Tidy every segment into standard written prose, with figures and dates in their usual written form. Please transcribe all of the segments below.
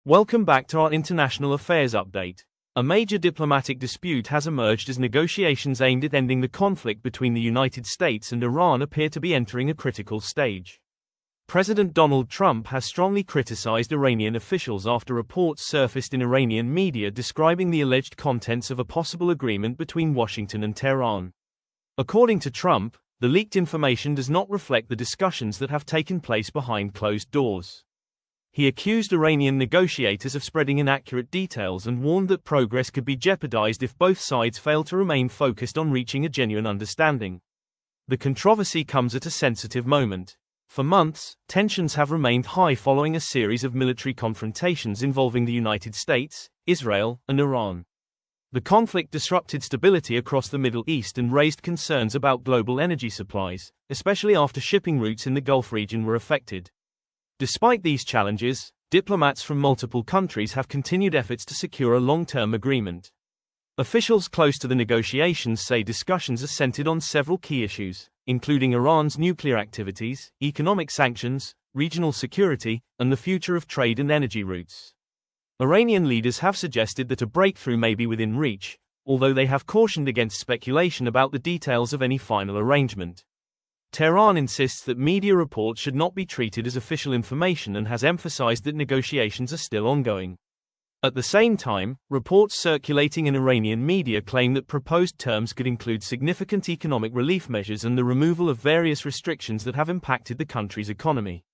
Welcome back to our international affairs update. A major diplomatic dispute has emerged as negotiations aimed at ending the conflict between the United States and Iran appear to be entering a critical stage. President Donald Trump has strongly criticized Iranian officials after reports surfaced in Iranian media describing the alleged contents of a possible agreement between Washington and Tehran. According to Trump, the leaked information does not reflect the discussions that have taken place behind closed doors. He accused Iranian negotiators of spreading inaccurate details and warned that progress could be jeopardized if both sides fail to remain focused on reaching a genuine understanding. The controversy comes at a sensitive moment. For months, tensions have remained high following a series of military confrontations involving the United States, Israel, and Iran. The conflict disrupted stability across the Middle East and raised concerns about global energy supplies, especially after shipping routes in the Gulf region were affected. Despite these challenges, diplomats from multiple countries have continued efforts to secure a long-term agreement. Officials close to the negotiations say discussions are centered on several key issues, including Iran's nuclear activities, economic sanctions, regional security, and the future of trade and energy routes. Iranian leaders have suggested that a breakthrough may be within reach, although they have cautioned against speculation about the details of any final arrangement. Tehran insists that media reports should not be treated as official information and has emphasized that negotiations are still ongoing. At the same time, reports circulating in Iranian media claim that proposed terms could include significant economic relief measures and the removal of various restrictions that have impacted the country's economy.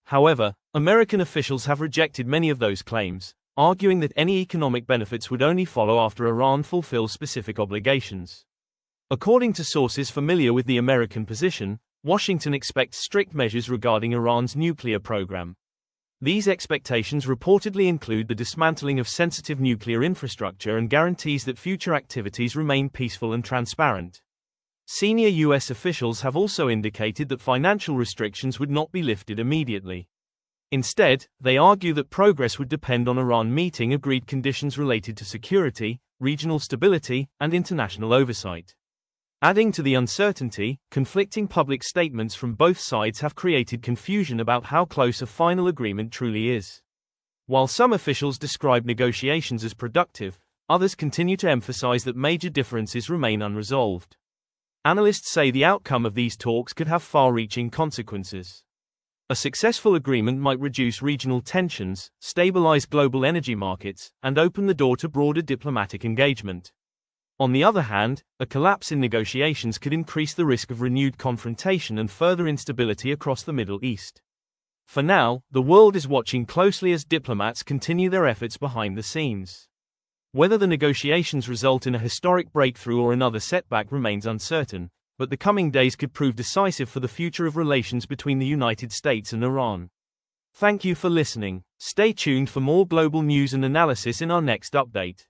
However, American officials have rejected many of those claims, arguing that any economic benefits would only follow after Iran fulfills specific obligations. According to sources familiar with the American position, Washington expects strict measures regarding Iran's nuclear program. These expectations reportedly include the dismantling of sensitive nuclear infrastructure and guarantees that future activities remain peaceful and transparent. Senior U.S. officials have also indicated that financial restrictions would not be lifted immediately. Instead, they argue that progress would depend on Iran meeting agreed conditions related to security, regional stability, and international oversight. Adding to the uncertainty, conflicting public statements from both sides have created confusion about how close a final agreement truly is. While some officials describe negotiations as productive, others continue to emphasize that major differences remain unresolved. Analysts say the outcome of these talks could have far-reaching consequences. A successful agreement might reduce regional tensions, stabilize global energy markets, and open the door to broader diplomatic engagement. On the other hand, a collapse in negotiations could increase the risk of renewed confrontation and further instability across the Middle East. For now, the world is watching closely as diplomats continue their efforts behind the scenes. Whether the negotiations result in a historic breakthrough or another setback remains uncertain, but the coming days could prove decisive for the future of relations between the United States and Iran. Thank you for listening. Stay tuned for more global news and analysis in our next update.